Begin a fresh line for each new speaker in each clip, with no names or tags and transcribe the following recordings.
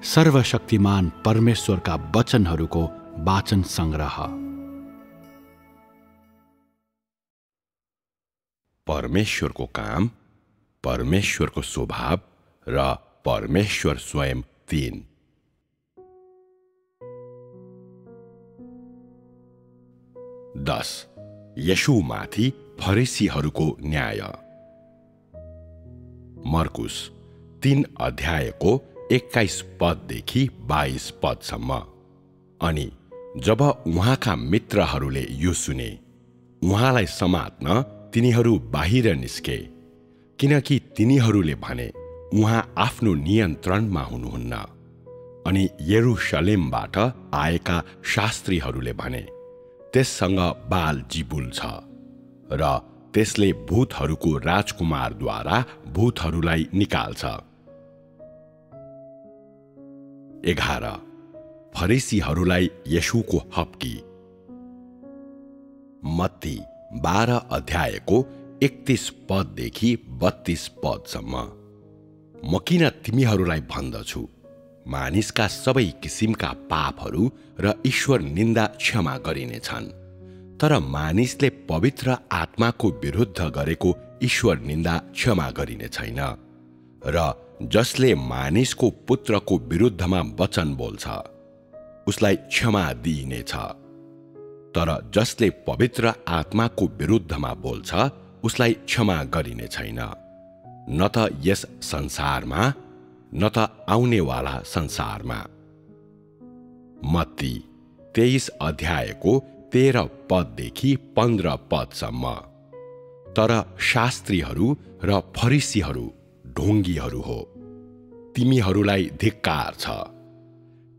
सर्वशक्तिमान परमेश्वरका वचनहरूको वाचन संग्रह।
परमेश्वरको काम, परमेश्वरको स्वभाव र परमेश्वर स्वयं 3। येशूमाथि फरिसीहरूको न्याय। मर्कुस 3 अध्यायको 21 पददेखि 22 पदसम्म। अनि जब उहाँका मित्रहरूले यो सुने, उहाँलाई समात्न तिनीहरू बाहिर निस्के, किनकि तिनीहरूले भने उहाँ आफ्नो नियन्त्रणमा हुनुहुन्न। अनि यरुशलेमबाट आएका शास्त्रीहरूले भने त्यससँग बालजिबुल छ र त्यसले भूतहरूको राजकुमारद्वारा भूतहरूलाई निकाल्छ। 11 फरिसीहरूलाई येशूको हप्की। मत्ती 12 अध्यायको 31 पददेखि 32 पदसम्म। म किन तिमीहरूलाई भन्दछु, मानिसका सबै किसिमका पापहरू र ईश्वर निन्दा क्षमा गरिनेछन्, तर मानिसले पवित्र आत्माको विरुद्ध गरेको ईश्वर निन्दा क्षमा गरिने छैन। र जसले मानिसको पुत्रको विरुद्धमा वचन बोल्छ, उसलाई क्षमा दिइनेछ, तर जसले पवित्र आत्माको विरुद्धमा बोल्छ, उसलाई क्षमा गरिने छैन, न त यस संसारमा न त आउनेवाला संसारमा। मत्ती 23 अध्यायको 13 पददेखि 15 पदसम्म। तर शास्त्रीहरू र फरिसीहरू ढोंगीहरू हो, तिमीहरूलाई धिक्कार छ,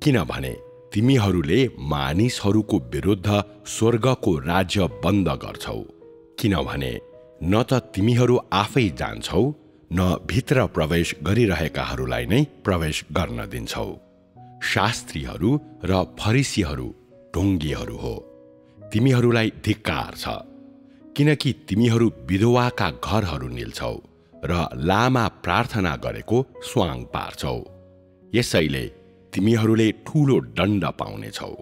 किनभने तिमीहरूले मानिसहरूको विरुद्ध स्वर्गको राज्य बन्द गर्छौ, किनभने न त तिमीहरू आफै जान्छौ, न भित्र प्रवेश गरिरहेकाहरूलाई नै प्रवेश गर्न दिन्छौ। शास्त्रीहरू र फरिसीहरू ढोंगीहरू हो, तिमीहरूलाई धिक्कार छ, किनकि तिमीहरू विधवाका घरहरू निल्छौ र लामा प्रार्थना गरेको स्वाङ पार्छौ। यसैले तिमीहरूले ठूलो दण्ड पाउनेछौ।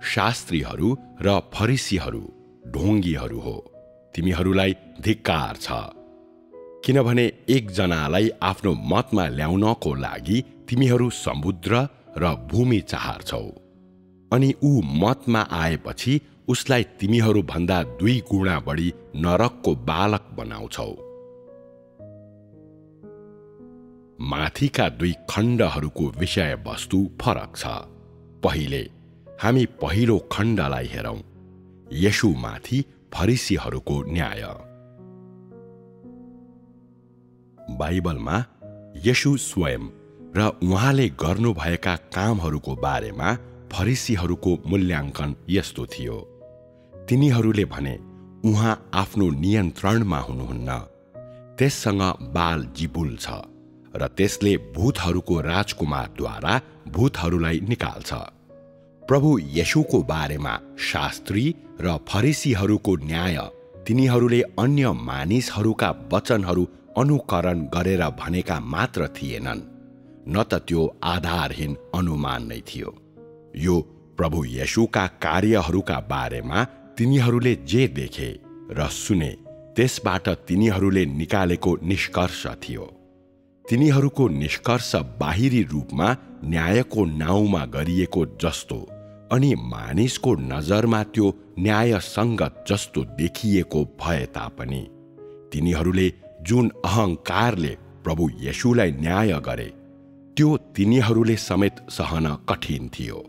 शास्त्रीहरू र फरिसीहरू ढोंगीहरू हो, तिमीहरूलाई धिक्कार छ, किनभने एकजनालाई आफ्नो मतमा ल्याउनको लागि तिमीहरू समुद्र र भूमि चाहर्छौ, अनि ऊ मतमा आएपछि उसलाई तिमीहरू भन्दा 2 गुणा बढी नरकको बालक बनाउँछौ। माथिका 2 खण्डहरूको विषयवस्तु फरक छ। पहिले हामी पहिलो खण्डलाई हेरौं, येशूमाथि फरिसीहरूको न्याय। बाइबलमा येशू स्वयं र उहाँले गर्नुभएका कामहरूको बारेमा फरिसीहरूको मूल्याङ्कन यस्तो थियो। तिनीहरूले भने उहाँ आफ्नो नियन्त्रणमा हुनुहुन्न, त्यससँग बालजिबुल छ र त्यसले भूतहरूको राजकुमारद्वारा भूतहरूलाई निकाल्छ। प्रभु येशूको बारेमा शास्त्री र फरिसीहरूको न्याय तिनीहरूले अन्य मानिसहरूका वचनहरू अनुकरण गरेर भनेका मात्र थिएनन्, न त त्यो आधारहीन अनुमान नै थियो। यो प्रभु येशूका कार्यहरूका बारेमा तिनीहरूले जे देखे र सुने त्यसबाट तिनीहरूले निकालेको निष्कर्ष थियो। तिनीहरूको निष्कर्ष बाहिरी रूपमा न्यायको नाउँमा गरिएको जस्तो अनि मानिसको नजरमा त्यो न्यायसङ्गत जस्तो देखिएको भए तापनि तिनीहरूले जुन अहङ्कारले प्रभु येशूलाई न्याय गरे, त्यो तिनीहरूले समेत सहन कठिन थियो।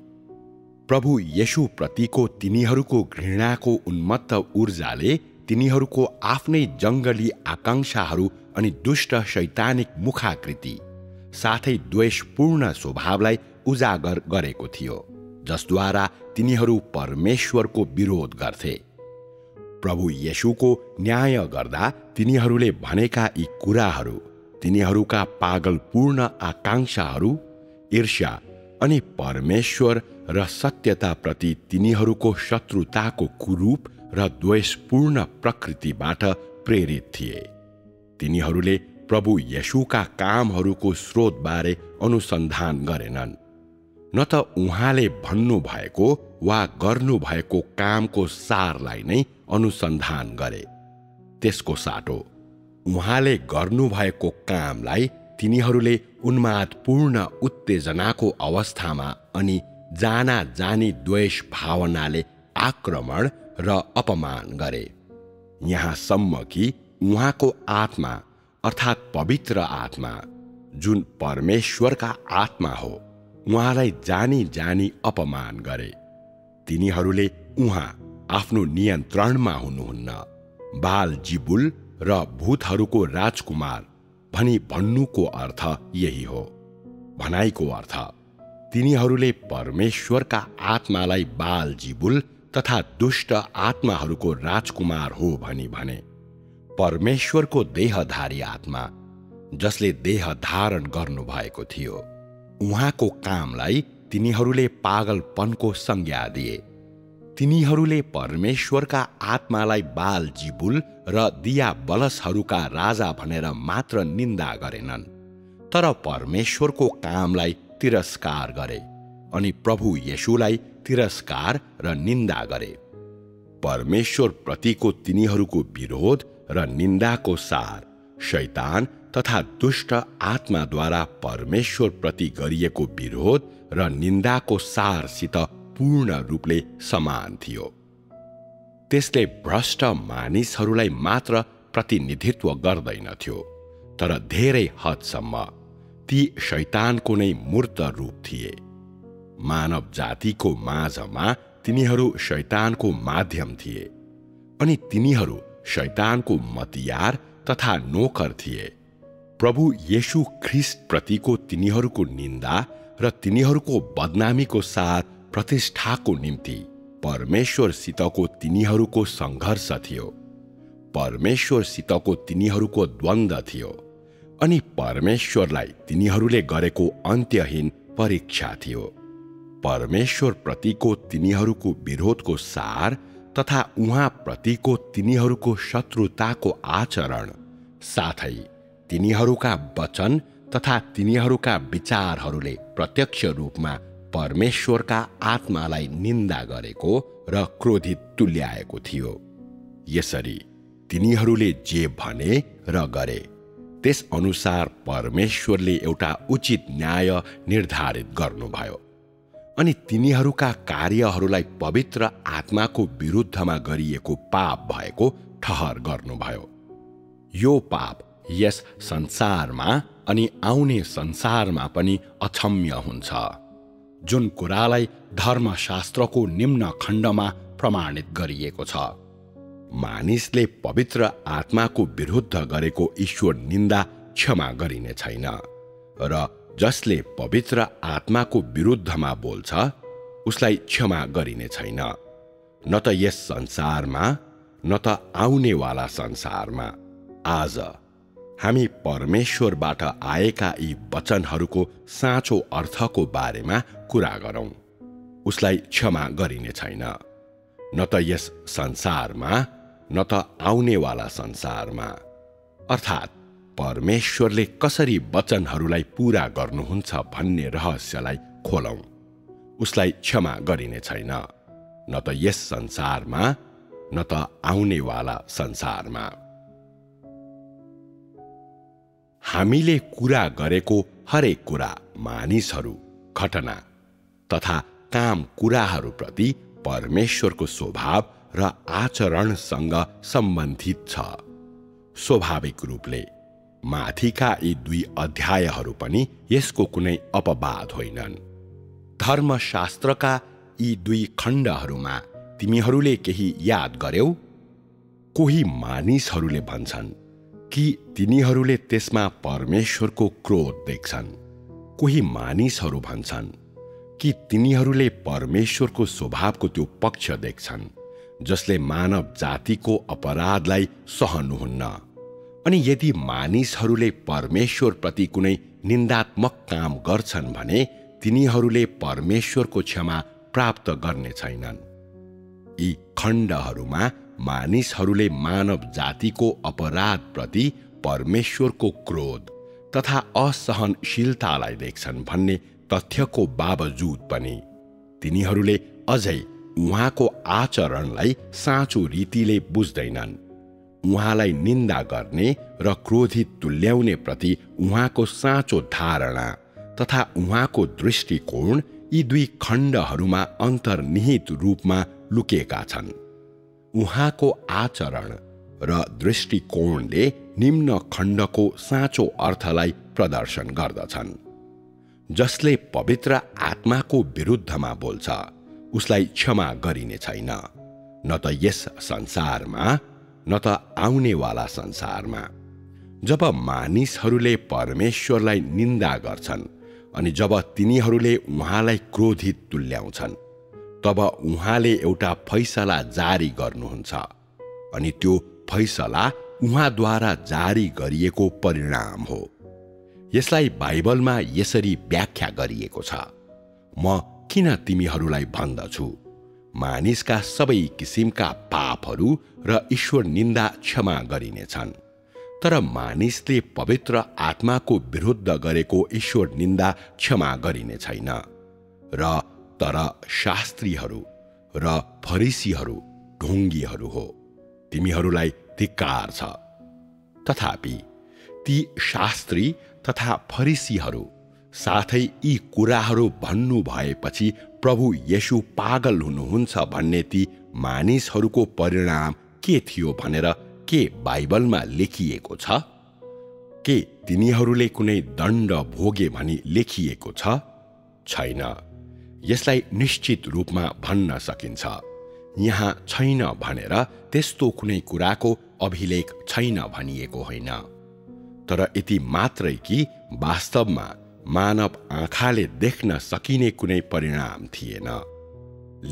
प्रभु येशू प्रतिको तिनीहरूको घृणाको उन्मत्त ऊर्जाले तिनीहरूको आफ्नै जङ्गली आकांक्षाहरू अनि दुष्ट शैतानिक मुखाकृति साथै द्वेषपूर्ण स्वभावलाई उजागर गरेको थियो, जसद्वारा तिनीहरू परमेश्वरको विरोध गर्थे। प्रभु येशूको न्याय गर्दा तिनीहरूले भनेका यी कुराहरू तिनीहरूका पागलपूर्ण आकांक्षाहरू, ईर्ष्या अनि परमेश्वर र सत्यताप्रति तिनीहरूको शत्रुताको कुरूप र द्वेषपूर्ण प्रकृतिबाट प्रेरित थिए। तिनीहरूले प्रभु येशूका कामहरूको स्रोतबारे अनुसन्धान गरेनन्, न त उहाँले भन्नुभएको वा गर्नुभएको कामको सारलाई नै अनुसन्धान गरे। त्यसको साटो उहाँले गर्नुभएको कामलाई तिनीहरूले उन्मादपूर्ण उत्तेजनाको अवस्थामा अनि जाना जानी द्वेष भावनाले आक्रमण र अपमान गरे, यहाँसम्म कि उहाँको आत्मा अर्थात् पवित्र आत्मा, जुन परमेश्वरका आत्मा हो, उहाँलाई जानी जानी अपमान गरे। तिनीहरूले उहाँ आफ्नो नियन्त्रणमा हुनुहुन्न, बाल-जिबुल र भूतहरूको राजकुमार भनी भन्नुको अर्थ यही हो। भनाइको अर्थ तिनीहरूले परमेश्वरका आत्मालाई बाल-जिबुल तथा दुष्ट आत्माहरूको राजकुमार हो भनी भने। परमेश्वरको देहधारी आत्मा, जसले देह धारण गर्नुभएको थियो, उहाँको कामलाई तिनीहरूले पागलपनको संज्ञा दिए। तिनीहरूले परमेश्वरका आत्मालाई बाल-जिबुल र दियाबलसहरूका राजा भनेर मात्र निन्दा गरेनन्, तर परमेश्वरको कामलाई तिरस्कार गरे अनि प्रभु येशूलाई तिरस्कार र निन्दा गरे। परमेश्वर प्रतिको तिनीहरूको विरोध र निन्दाको सार शैतान तथा दुष्ट आत्माद्वारा परमेश्वर प्रति गरिएको विरोध र निन्दाको सारसित पूर्ण रूपले समान थियो। त्यसले भ्रष्ट मानिसहरूलाई मात्र प्रतिनिधित्व गर्दैनथ्यो, तर धेरै हदसम्म ती शैतानको नै मूर्त रूप थिए। मानव जातिको माझमा तिनीहरू शैतानको माध्यम थिए अनि तिनीहरू शैतानको मतियार तथा नोकर थिए। प्रभु येशू ख्रिस्ट प्रतिको तिनीहरूको निन्दा र तिनीहरूको बदनामीको साथ प्रतिष्ठाको निम्ति परमेश्वरसितको तिनीहरूको सङ्घर्ष थियो। परमेश्वरसितको तिनीहरूको द्वन्द्व थियो अनि परमेश्वरलाई तिनीहरूले गरेको अन्त्यहीन परीक्षा थियो। परमेश्वर प्रतिको तिनीहरूको विरोधको सार तथा उहाँ प्रतिको तिनीहरूको शत्रुताको आचरण, साथै तिनीहरूका वचन तथा तिनीहरूका विचारहरूले प्रत्यक्ष रूपमा परमेश्वरका आत्मालाई निन्दा गरेको र क्रोधित तुल्याएको थियो। यसरी तिनीहरूले जे भने र गरे, त्यस अनुसार परमेश्वरले एउटा उचित न्याय निर्धारित गर्नुभयो अनि तिनीहरूका कार्यहरूलाई पवित्र आत्माको विरुद्धमा गरिएको पाप भएको ठहर गर्नुभयो। यो पाप यस संसारमा अनि आउने संसारमा पनि अक्षम्य हुन्छ, जुन कुरालाई धर्मशास्त्रको निम्न खण्डमा प्रमाणित गरिएको छ। मानिसले पवित्र आत्माको विरुद्ध गरेको ईश्वर निन्दा क्षमा गरिने छैन र जसले पवित्र आत्माको विरुद्धमा बोल्छ उसलाई क्षमा गरिने छैन, न त यस संसारमा न त आउनेवाला संसारमा। आज हामी परमेश्वरबाट आएका यी वचनहरूको साँचो अर्थको बारेमा कुरा गरौँ। उसलाई क्षमा गरिने छैन, न त यस संसारमा न त आउनेवाला संसारमा। अर्थात् परमेश्वरले कसरी वचनहरूलाई पूरा गर्नुहुन्छ भन्ने रहस्यलाई खोलौँ। उसलाई क्षमा गरिने छैन, न त यस संसारमा न त आउनेवाला संसारमा। हामीले कुरा गरेको हरेक कुरा मानिसहरू, घटना तथा काम कुराहरूप्रति परमेश्वरको स्वभाव र आचरणसँग सम्बन्धित छ। स्वाभाविक रूपले माथिका यी 2 अध्यायहरू पनि यसको कुनै अपवाद होइनन्। धर्मशास्त्रका यी 2 खण्डहरूमा तिमीहरूले केही याद गर्यौ? कोही मानिसहरूले भन्छन् कि तिनीहरूले त्यसमा परमेश्वरको क्रोध देख्छन्। कोही मानिसहरू भन्छन् कि तिनीहरूले परमेश्वरको स्वभावको त्यो पक्ष देख्छन् जसले मानव जातिको अपराधलाई सहनुहुन्न। अनि यदि मानिसहरूले परमेश्वरप्रति कुनै निन्दात्मक काम गर्छन् भने तिनीहरूले परमेश्वरको क्षमा प्राप्त गर्ने छैनन्। यी खण्डहरूमा मानिसहरूले मानव जातिको अपराधप्रति परमेश्वरको क्रोध तथा असहनशीलतालाई देख्छन् भन्ने तथ्यको बावजुद पनि तिनीहरूले अझै उहाँको आचरणलाई साँचो रीतिले बुझ्दैनन्। उहाँलाई निन्दा गर्ने र क्रोधित तुल्याउने प्रति उहाँको साँचो धारणा तथा उहाँको दृष्टिकोण यी दुई खण्डहरूमा अन्तर्निहित रूपमा लुकेका छन्। उहाँको आचरण र दृष्टिकोणले निम्न खण्डको साँचो अर्थलाई प्रदर्शन गर्दछन्। जसले पवित्र आत्माको विरुद्धमा बोल्छ उसलाई क्षमा गरिने छैन, न त यस संसारमा न त आउनेवाला संसारमा। जब मानिसहरूले परमेश्वरलाई निन्दा गर्छन् अनि जब तिनीहरूले उहाँलाई क्रोधित तुल्याउँछन्, तब उहाँले एउटा फैसला जारी गर्नुहुन्छ अनि त्यो फैसला उहाँद्वारा जारी गरिएको परिणाम हो। यसलाई बाइबलमा यसरी व्याख्या गरिएको छ, म किन तिमीहरूलाई भन्दछु, मानिसका सबै किसिमका पापहरू र ईश्वर निन्दा क्षमा गरिनेछन्, तर मानिसले पवित्र आत्माको विरुद्ध गरेको ईश्वर निन्दा क्षमा गरिने छैन। तर शास्त्रीहरू र फरिसीहरू ढोंगीहरू हो, तिमीहरूलाई धिक्कार छ। तथापि ती शास्त्री तथा फरिसीहरू साथै यी कुराहरू भन्नु भएपछि प्रभु येशू पागल हुनुहुन्छ भन्ने ती मानिसहरूको परिणाम के थियो भनेर के बाइबलमा लेखिएको छ? के तिनीहरूले कुनै दण्ड भोगे भनी लेखिएको छ? छैन। यसलाई निश्चित रूपमा भन्न सकिन्छ, यहाँ छैन भनेर त्यस्तो कुनै कुराको अभिलेख छैन भनिएको होइन। तर यति मात्रै कि वास्तवमा मानव आँखाले देख्न सकिने कुनै परिणाम थिएन,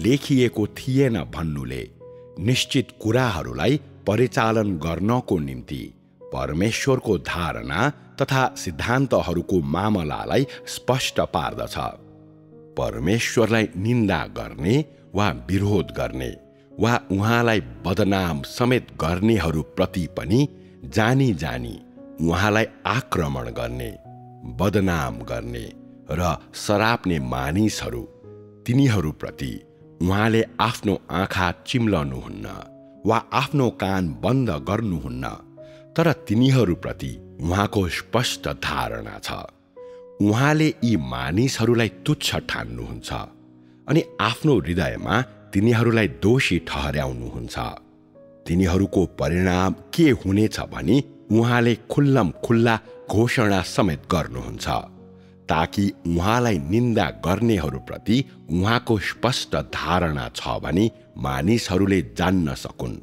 लेखिएको थिएन भन्नुले निश्चित कुराहरूलाई परिचालन गर्नको निम्ति परमेश्वरको धारणा तथा सिद्धान्तहरूको मामलालाई स्पष्ट पार्दछ। परमेश्वरलाई निन्दा गर्ने वा विरोध गर्ने वा उहाँलाई बदनाम समेत गर्नेहरूप्रति पनि जानी जानी उहाँलाई आक्रमण गर्ने, बदनाम गर्ने र सराप्ने मानिसहरू, तिनीहरूप्रति उहाँले आफ्नो आँखा चिम्लनुहुन्न वा आफ्नो कान बन्द गर्नुहुन्न, तर तिनीहरूप्रति उहाँको स्पष्ट धारणा छ। उहाँले यी मानिसहरूलाई तुच्छ ठान्नुहुन्छ अनि आफ्नो हृदयमा तिनीहरूलाई दोषी ठहर्याउनुहुन्छ। तिनीहरूको परिणाम के हुनेछ भनी उहाँले खुल्लम खुल्ला घोषणा समेत गर्नुहुन्छ, ताकि उहाँलाई निन्दा गर्नेहरूप्रति उहाँको स्पष्ट धारणा छ भनी मानिसहरूले जान्न सकुन्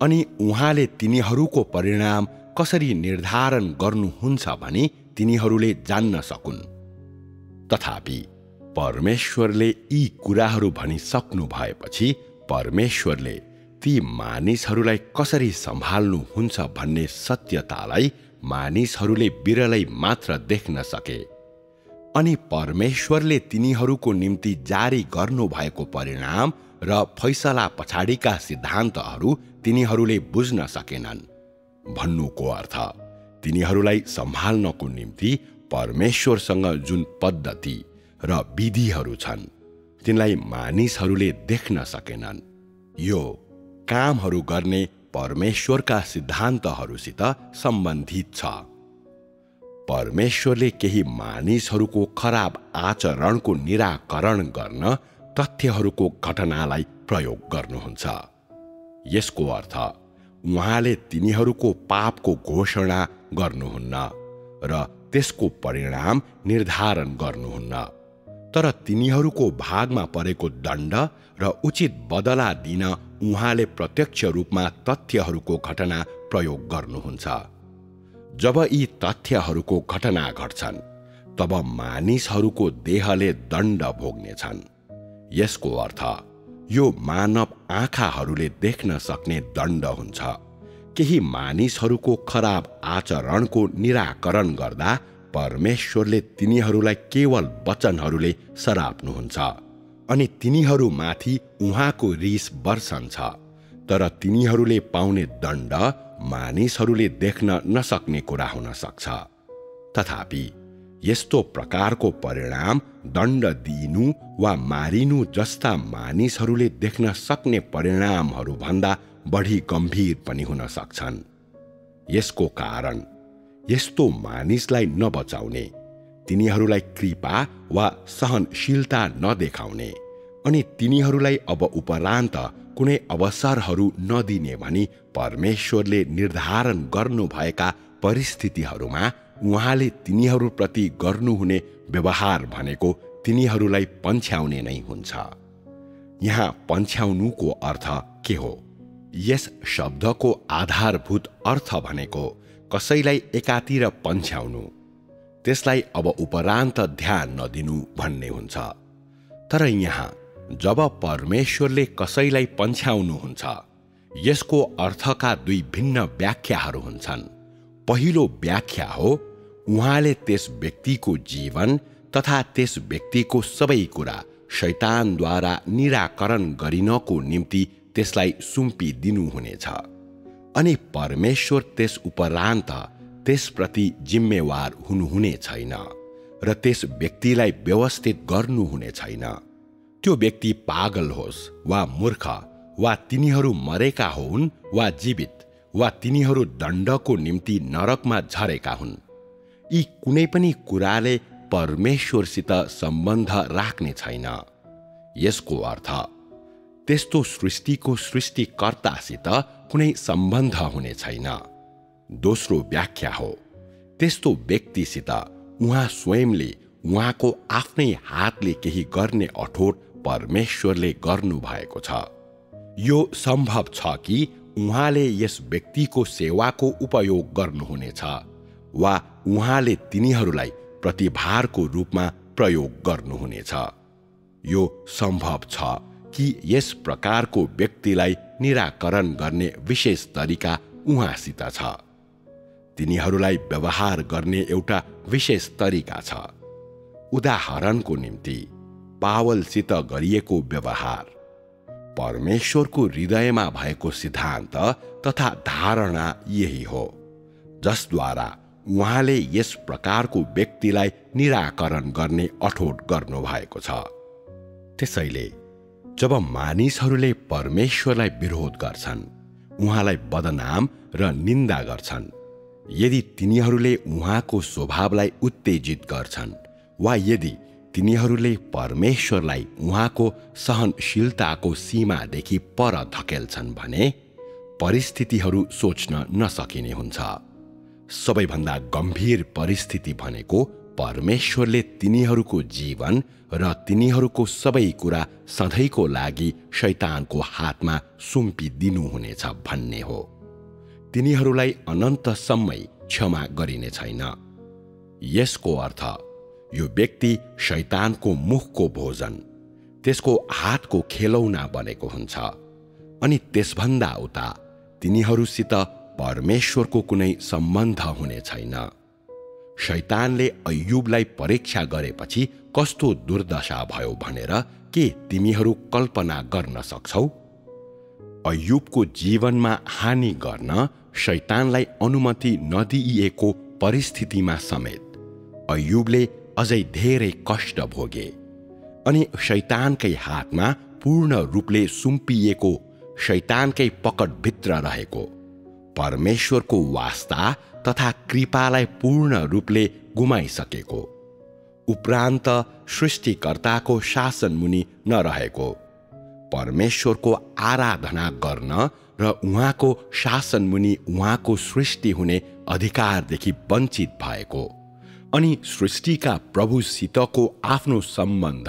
अनि उहाँले तिनीहरूको परिणाम कसरी निर्धारण गर्नुहुन्छ भनी तिनीहरूले जान्न सकुन्। तथापि परमेश्वरले यी कुराहरू भनिसक्नु भएपछि परमेश्वरले ती मानिसहरूलाई कसरी सम्हाल्नुहुन्छ भन्ने सत्यतालाई मानिसहरूले बिरलै मात्र देख्न सके अनि परमेश्वरले तिनीहरूको निम्ति जारी गर्नुभएको परिणाम र फैसला पछाडिका सिद्धान्तहरू तिनीहरूले बुझ्न सकेनन्। भन्नुको अर्थ तिनीहरूलाई सम्हाल्नको निम्ति परमेश्वरसँग जुन पद्धति र विधिहरू छन् तिनलाई मानिसहरूले देख्न सकेनन्। यो कामहरू गर्ने परमेश्वरका सिद्धान्तहरूसित सम्बन्धित छ। परमेश्वरले केही मानिसहरूको खराब आचरणको निराकरण गर्न तथ्यहरूको घटनालाई प्रयोग गर्नुहुन्छ। यसको अर्थ उहाँले तिनीहरूको पापको घोषणा गर्नुहुन्न र त्यसको परिणाम निर्धारण गर्नुहुन्न, तर तिनीहरूको भागमा परेको दण्ड र उचित बदला दिन उहाँले प्रत्यक्ष रूपमा तथ्यहरूको घटना प्रयोग गर्नुहुन्छ। जब यी तथ्यहरूको घटना घट्छन् तब मानिसहरूको देहले दण्ड भोग्नेछन्। यसको अर्थ यो मानव आँखाहरूले देख्न सक्ने दण्ड हुन्छ। केही मानिसहरूको खराब आचरणको निराकरण गर्दा परमेश्वरले तिनीहरूलाई केवल वचनहरूले सराप्नुहुन्छ अनि तिनीहरूमाथि उहाँको रिस बर्सन्छ, तर तिनीहरूले पाउने दण्ड मानिसहरूले देख्न नसक्ने कुरा हुन सक्छ। तथापि यस्तो प्रकारको परिणाम दण्ड दिइनु वा मारिनु जस्ता मानिसहरूले देख्न सक्ने परिणामहरूभन्दा बढी गम्भीर पनि हुन सक्छन्। यसको कारण यस्तो मानिसलाई नबचाउने, तिनीहरूलाई कृपा वा सहनशीलता नदेखाउने अनि तिनीहरूलाई अब उपरान्त कुनै अवसरहरू नदिने भनी परमेश्वरले निर्धारण गर्नुभएका परिस्थितिहरूमा उहाँले तिनीहरूप्रति गर्नुहुने व्यवहार भनेको तिनीहरूलाई पन्छ्याउने नै हुन्छ। यहाँ पन्छ्याउनुको अर्थ के हो? यस शब्दको आधारभूत अर्थ भनेको कसैलाई एकातिर पन्छ्याउनु, त्यसलाई अब उपरान्त ध्यान नदिनु भन्ने हुन्छ। तर यहाँ जब परमेश्वरले कसैलाई पन्छ्याउनुहुन्छ, यसको अर्थका दुई भिन्न व्याख्याहरू हुन्छन्। पहिलो व्याख्या हो उहाँले त्यस व्यक्तिको जीवन तथा त्यस व्यक्तिको सबै कुरा शैतानद्वारा निराकरण गरिनको निम्ति त्यसलाई सुम्पिदिनु हुनेछ अनि परमेश्वर त्यस उपरान्त त्यसप्रति जिम्मेवार हुनुहुने छैन र त्यस व्यक्तिलाई व्यवस्थित गर्नुहुने छैन। त्यो व्यक्ति पागल होस् वा मूर्ख वा तिनीहरू मरेका होउन् वा जीवित वा तिनीहरू दण्डको निम्ति नरकमा झरेका हुन्, यी कुनै पनि कुराले परमेश्वरसित सम्बन्ध राख्ने छैन। यसको अर्थ त्यस्तो सृष्टिको सृष्टिकर्तासित कुनै सम्बन्ध हुने छैन। दोस्रो व्याख्या हो त्यस्तो व्यक्तिसित उहाँ स्वयंले उहाँको आफ्नै हातले केही गर्ने अठोट परमेश्वरले गर्नुभएको छ। यो सम्भव छ कि उहाँले यस व्यक्तिको सेवाको उपयोग गर्नुहुनेछ वा उहाँले तिनीहरूलाई प्रतिभारको रूपमा प्रयोग गर्नुहुनेछ। यो सम्भव छ कि यस प्रकारको व्यक्तिलाई निराकरण गर्ने विशेष तरिका उहाँसित छ। तिनीहरूलाई व्यवहार गर्ने एउटा विशेष तरिका छ। उदाहरणको निम्ति पावलसित गरिएको व्यवहार परमेश्वरको हृदयमा भएको सिद्धान्त तथा धारणा यही हो, जसद्वारा उहाँले यस प्रकारको व्यक्तिलाई निराकरण गर्ने अठोट गर्नुभएको छ। त्यसैले जब मानिसहरूले परमेश्वरलाई विरोध गर्छन्, उहाँलाई बदनाम र निन्दा गर्छन्, यदि तिनीहरूले उहाँको स्वभावलाई उत्तेजित गर्छन् वा यदि तिनीहरूले परमेश्वरलाई उहाँको सहनशीलताको सीमादेखि पर धकेल्छन् भने परिस्थितिहरू सोच्न नसकिने हुन्छ। सबैभन्दा गम्भीर परिस्थिति भनेको परमेश्वरले तिनीहरूको जीवन र तिनीहरूको सबै कुरा सधैँको लागि शैतानको हातमा सुम्पिदिनुहुनेछ भन्ने हो। तिनीहरूलाई अनन्तसम्मै क्षमा गरिने छैन। यसको अर्थ यो व्यक्ति शैतानको मुखको भोजन, त्यसको हातको खेलौना बनेको हुन्छ अनि त्यसभन्दा उता तिनीहरूसित परमेश्वरको कुनै सम्बन्ध हुने छैन। शैतानले अय्युबलाई परीक्षा गरेपछि कस्तो दुर्दशा भयो भनेर के तिमीहरू कल्पना गर्न सक्छौ? अय्युबको जीवनमा हानि गर्न शैतानलाई अनुमति नदिइएको परिस्थितिमा समेत अय्युबले अझै धेरै कष्ट भोगे अनि शैतानकै हातमा पूर्ण रूपले सुम्पिएको, शैतानकै पकडभित्र रहेको परमेश्वरको वास्ता तथा कृपालाई पूर्ण रूपले गुमाइसकेको, उपरान्त सृष्टिकर्ताको शासनमुनि नरहेको, परमेश्वरको आराधना गर्न र उहाँको शासनमुनि उहाँको सृष्टि हुने अधिकारदेखि वञ्चित भएको अनि सृष्टिका प्रभुसितको आफ्नो सम्बन्ध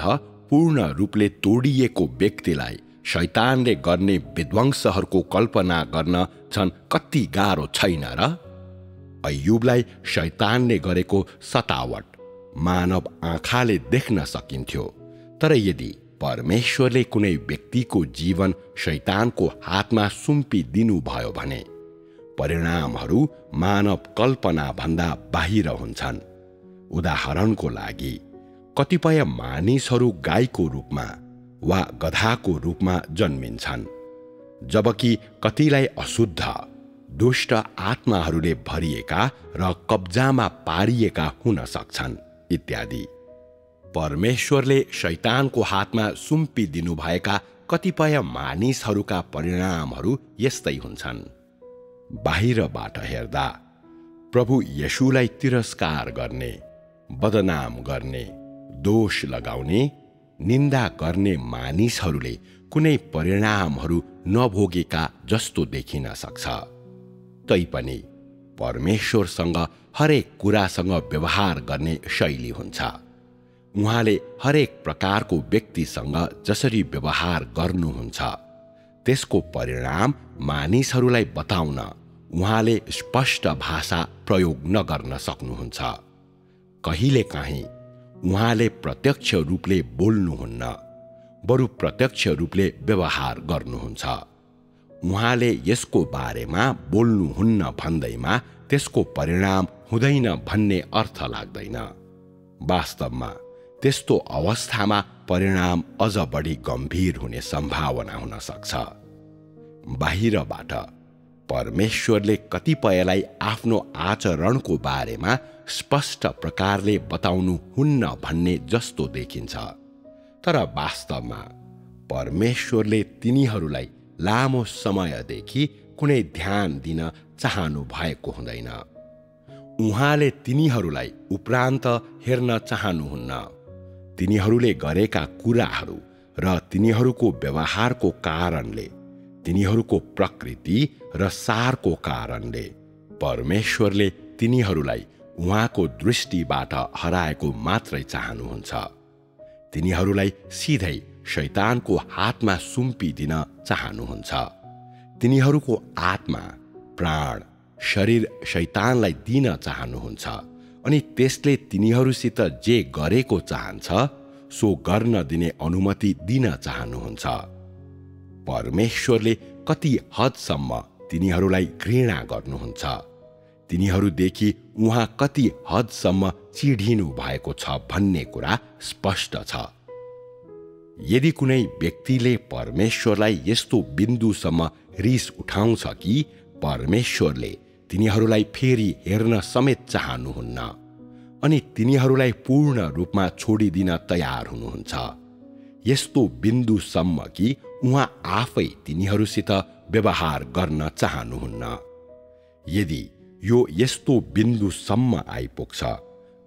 पूर्ण रूपले तोडिएको व्यक्तिलाई शैतानले गर्ने विध्वंसहरूको कल्पना गर्न झन् कति गाह्रो छैन र? अय्युबलाई शैतानले गरेको सतावट मानव आँखाले देख्न सकिन्थ्यो, तर यदि परमेश्वरले कुनै व्यक्तिको जीवन शैतानको हातमा सुम्पिदिनु भयो भने परिणामहरू मानव कल्पनाभन्दा बाहिर हुन्छन्। उदाहरणको लागि कतिपय मानिसहरू गाईको रूपमा वा गधाको रूपमा जन्मिन्छन्, जबकि कतिलाई अशुद्ध, दुष्ट आत्माहरूले भरिएका र कब्जामा पारिएका हुन सक्छन् इत्यादि। परमेश्वरले शैतानको हातमा सुम्पिदिनु भएका कतिपय मानिसहरूका परिणामहरू यस्तै हुन्छन्। बाहिरबाट हेर्दा प्रभु येशूलाई तिरस्कार गर्ने, बदनाम गर्ने, दोष लगाउने, निन्दा गर्ने मानिसहरूले कुनै परिणामहरू नभोगेका जस्तो देखिन सक्छ। तैपनि परमेश्वरसँग हरेक कुरासँग व्यवहार गर्ने शैली हुन्छ। उहाँले हरेक प्रकारको व्यक्तिसँग जसरी व्यवहार गर्नुहुन्छ त्यसको परिणाम मानिसहरूलाई बताउन उहाँले स्पष्ट भाषा प्रयोग नगर्न सक्नुहुन्छ। कहिलेकाहीँ उहाँले प्रत्यक्ष रूपले बोल्नुहुन्न, बरु प्रत्यक्ष रूपले व्यवहार गर्नुहुन्छ। उहाँले यसको बारेमा बोल्नुहुन्न भन्दैमा त्यसको परिणाम हुँदैन भन्ने अर्थ लाग्दैन। वास्तवमा त्यस्तो अवस्थामा परिणाम अझ बढी गम्भीर हुने सम्भावना हुन सक्छ। बाहिरबाट परमेश्वरले कतिपयलाई आफ्नो आचरणको बारेमा स्पष्ट प्रकारले बताउनु हुन्न भन्ने जस्तो देखिन्छ, तर वास्तवमा परमेश्वरले तिनीहरूलाई लामो समयदेखि कुनै ध्यान दिन चाहनु भएको हुँदैन। उहाँले तिनीहरूलाई उपरान्त हेर्न चाहनुहुन्न। तिनीहरूले गरेका कुराहरू र तिनीहरूको व्यवहारको कारणले, तिनीहरूको प्रकृति र सारको कारणले परमेश्वरले तिनीहरूलाई उहाँको दृष्टिबाट हराएको मात्रै चाहनुहुन्छ। तिनीहरूलाई सिधै शैतानको हातमा सुम्पिदिन चाहनुहुन्छ। तिनीहरूको आत्मा, प्राण, शरीर शैतानलाई दिन चाहनुहुन्छ अनि त्यसले तिनीहरूसित जे गरेको चाहन्छ सो गर्न दिने अनुमति दिन चाहनुहुन्छ। परमेश्वरले कति हदसम्म तिनीहरूलाई घृणा गर्नुहुन्छ, तिनीहरूदेखि उहाँ कति हदसम्म चिढिनु भएको छ भन्ने कुरा स्पष्ट छ। यदि कुनै व्यक्तिले परमेश्वरलाई यस्तो बिन्दुसम्म रिस उठाउँछ कि परमेश्वरले तिनीहरूलाई फेरि हेर्न समेत चाहनुहुन्न अनि तिनीहरूलाई पूर्ण रूपमा छोडिदिन तयार हुनुहुन्छ, यस्तो बिन्दुसम्म कि उहाँ आफै तिनीहरूसित व्यवहार गर्न चाहनुहुन्न, यदि यो यस्तो बिन्दुसम्म आइपुग्छ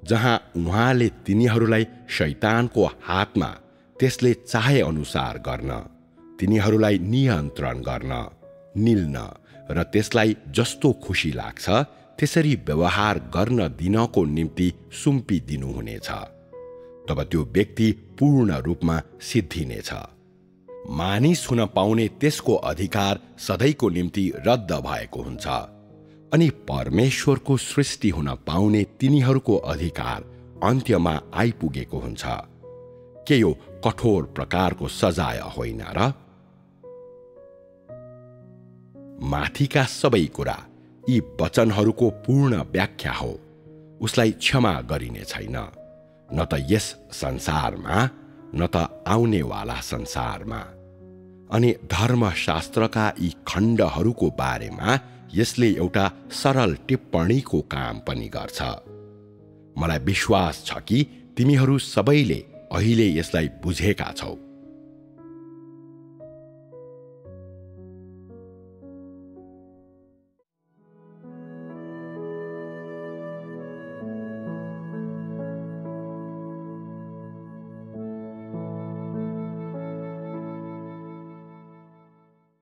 जहाँ उहाँले तिनीहरूलाई शैतानको हातमा त्यसले चाहे अनुसार गर्न, तिनीहरूलाई नियन्त्रण गर्न, निल्न र त्यसलाई जस्तो खुसी लाग्छ त्यसरी व्यवहार गर्न दिनको निम्ति सुम्पिदिनुहुनेछ, तब त्यो व्यक्ति पूर्ण रूपमा सिद्धिनेछ। मानिस हुन पाउने त्यसको अधिकार सधैँको निम्ति रद्द भएको हुन्छ अनि परमेश्वरको सृष्टि हुन पाउने तिनीहरूको अधिकार अन्त्यमा आइपुगेको हुन्छ। के यो कठोर प्रकारको सजाय होइन र? माथिका सबै कुरा यी वचनहरूको पूर्ण व्याख्या हो। उसलाई क्षमा गरिने छैन, न त यस संसारमा न त आउनेवाला संसारमा। अनि धर्मशास्त्रका यी खण्डहरूको बारेमा यसले एउटा सरल टिप्पणीको काम पनि गर्छ। मलाई विश्वास छ कि तिमीहरू सबैले अहिले यसलाई बुझेका छौ।